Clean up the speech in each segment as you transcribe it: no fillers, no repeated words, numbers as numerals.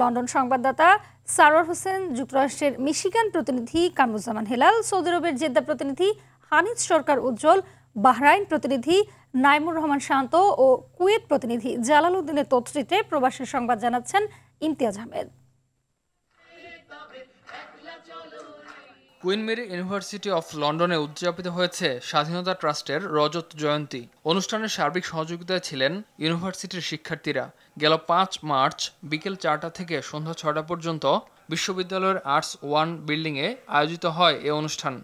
London সংবাদদাতা সারোয়ার হোসেন, যুক্তরাষ্ট্রের Michigan প্রতিনিধি কামরুজ্জামান হেলাল, সৌদি আরবের জেদ্দা প্রতিনিধি হানিফ সরকার উজ্জ্বল, বাহরাইন প্রতিনিধি নাইমুর রহমান শান্ত ও কুয়েত প্রতিনিধি জালাল উদ্দিনের তথ্যচিত্রে প্রবাসী সংবাদ জানাচ্ছেন Imtiaz Ahmed. Queen Mary University of লন্ডনে উদযাপিত হয়েছে স্বাধীনতা ট্রাস্টের রজত জয়ন্তী। অনুষ্ঠানের সার্বিক সহযোগিতায় ছিলেন ইউনিভার্সিটির শিক্ষার্থীরা। গেল ৫ মার্চ বিকেল ৪টা থেকে সন্ধ্যা ৬টা পর্যন্ত বিশ্ববিদ্যালয়ের আর্টস 1 বিল্ডিংয়ে আয়োজিত হয় এ অনুষ্ঠান।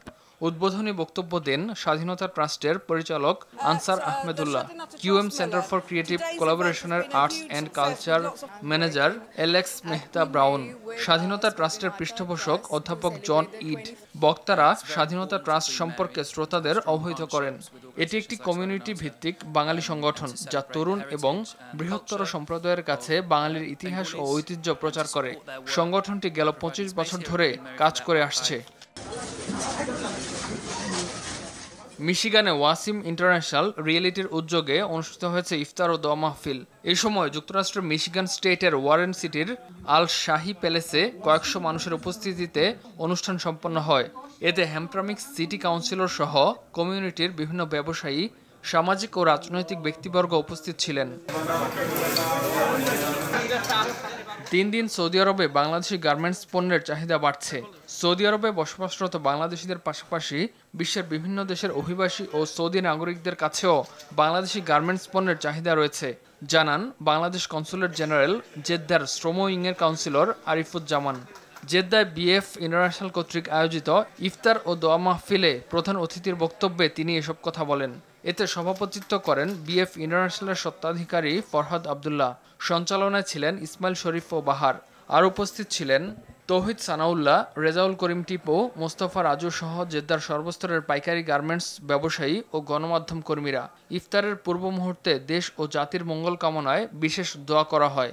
উদ্বোধনী বক্তব্য দেন স্বাধীনতা ট্রাস্টের পরিচালক Ansar Ahmedullah. QM centre for creative কোলাবোরেশনের arts and culture manager Alex Mehta Brown, স্বাধীনতা ট্রাস্টের পৃষ্ঠপোষক অধ্যাপক জন ইড। বক্তারা স্বাধীনতা ট্রাস্ট সম্পর্কে শ্রোতাদের অবহিত করেন। এটি একটি কমিউনিটি ভিত্তিক বাঙালি সংগঠন যা তরুণ এবং বৃহত্তর সম্প্রদায়ের কাছে বাঙালির ইতিহাস ও ঐতিহ্য প্রচার করে। সংগঠনটি গেল ২৫ বছর ধরে কাজ করে আসছে। মিশিগানে ওয়াসিম ইন্টারন্যাশনাল রিয়েলিটির উদ্যোগে অনুষ্ঠিত হয়েছে ইফতার ও দোয়া মাহফিল। এই সময় যুক্তরাষ্ট্রের মিশিগান স্টেটের ওয়ারেন সিটির আল শাহি প্যালেসে কয়েকশো মানুষের উপস্থিতিতে অনুষ্ঠান সম্পন্ন হয়। এতে হ্যামট্রামিক সিটি কাউন্সিলর সহ কমিউনিটির বিভিন্ন ব্যবসায়ী, সামাজিক ও রাজনৈতিক ব্যক্তিবর্গ উপস্থিত ছিলেন। ৩ দিন সৌদি আরবে বাংলাদেশি গার্মেন্টস পণ্যের চাহিদা বাড়ছে। সৌদি আরবে বসবাসরত বাংলাদেশিদের পাশাপাশি বিশ্বের বিভিন্ন দেশের অভিবাসী ও সৌদি নাগরিকদের কাছেও বাংলাদেশি গার্মেন্টস পণ্যের চাহিদা রয়েছে, জানান বাংলাদেশ কনসুলেট জেনারেল জেদ্দার শ্রম উইংয়ের কাউন্সিলর আরিফুজ্জামান। জেদ্দায় বিএফ ইন্টারন্যাশনাল কর্তৃক আয়োজিত ইফতার ও দোয়া মাহফিলে প্রধান অতিথির বক্তব্যে তিনি এসব কথা বলেন। এতে সভাপতিত্ব করেন বিএফ ইন্টারন্যাশনালের স্বত্বাধিকারী ফরহাদ আবদুল্লাহ। সঞ্চালনায় ছিলেন ইসমাইল শরীফ ও বাহার। আর উপস্থিত ছিলেন তৌহিদ সানাউল্লাহ, রেজাউল করিম টিপু, মোস্তফা রাজু সহ জেদ্দার সর্বস্তরের পাইকারি গার্মেন্টস ব্যবসায়ী ও গণমাধ্যম কর্মীরা। ইফতারের পূর্ব মুহূর্তে দেশ ও জাতির মঙ্গল কামনায় বিশেষ দোয়া করা হয়।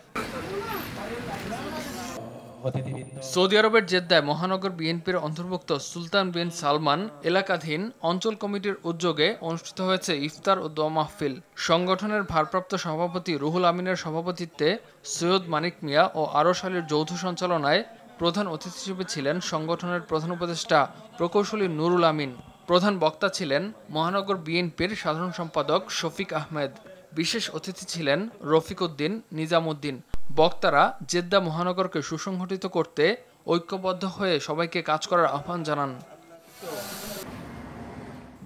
সৌদি আরবের জেদ্দায় মহানগর বিএনপির অন্তর্ভুক্ত সুলতান বিন সালমান এলাকাধীন অঞ্চল কমিটির উদ্যোগে অনুষ্ঠিত হয়েছে ইফতার ও দোয়া মাহফিল। সংগঠনের ভারপ্রাপ্ত সভাপতি রুহুল আমিনের সভাপতিত্বে সৈয়দ মানিক মিয়া ও আরশ আলীর যৌথ সঞ্চালনায় প্রধান অতিথি হিসেবে ছিলেন সংগঠনের প্রধান উপদেষ্টা প্রকৌশলী নুরুল আমিন। প্রধান বক্তা ছিলেন মহানগর বিএনপির সাধারণ সম্পাদক শফিক আহমেদ। বিশেষ অতিথি ছিলেন রফিক উদ্দিন, নিজাম উদ্দিন। বক্তারা জেদ্দা মহানগরকে সুসংগঠিত করতে ঐক্যবদ্ধ হয়ে সবাইকে কাজ করার আহ্বান জানান।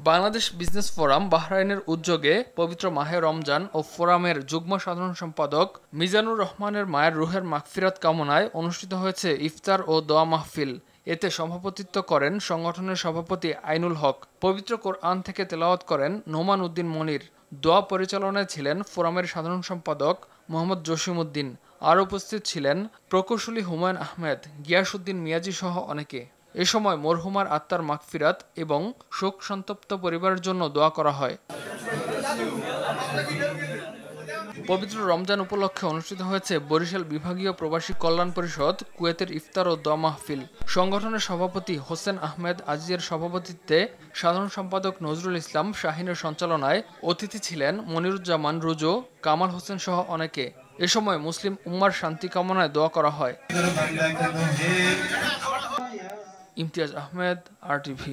বাংলাদেশ বিজনেস ফোরাম বাহরাইনের উদ্যোগে পবিত্র মাহে রমজান ও ফোরামের যুগ্ম সাধারণ সম্পাদক মিজানুর রহমানের মায়ের রুহের মাগফিরাত কামনায় অনুষ্ঠিত হয়েছে ইফতার ও দোয়া মাহফিল। এতে সভাপতিত্ব করেন সংগঠনের সভাপতি আইনুল হক। পবিত্র কোরআন থেকে তেলাওয়াত করেন নোমান উদ্দিন মনির। দোয়া পরিচালনায় ছিলেন ফোরামের সাধারণ সম্পাদক মোহাম্মদ জসিম উদ্দিন। আর উপস্থিত ছিলেন প্রকৌশলী হুমায়ুন আহমেদ, গিয়াসউদ্দিন মিয়াজি সহ অনেকে। এ সময় মরহুমার আত্মার মাগফিরাত এবং শোক সন্তপ্ত পরিবারের জন্য দোয়া করা হয়। পবিত্র রমজান উপলক্ষে অনুষ্ঠিত হয়েছে বরিশাল বিভাগীয় প্রবাসী কল্যাণ পরিষদ কুয়েতের ইফতার ও দোয়া মাহফিল। সংগঠনের সভাপতি হোসেন আহমেদ আজিজের সভাপতিত্বে সাধারণ সম্পাদক নজরুল ইসলাম শাহিনের সঞ্চালনায় অতিথি ছিলেন মনিরুজ্জামান রুজু, কামাল হোসেন সহ অনেকে। এ সময় মুসলিম উম্মার শান্তি কামনায় দোয়া করা হয়। ইমতিয়াজ আহমেদ, RTV।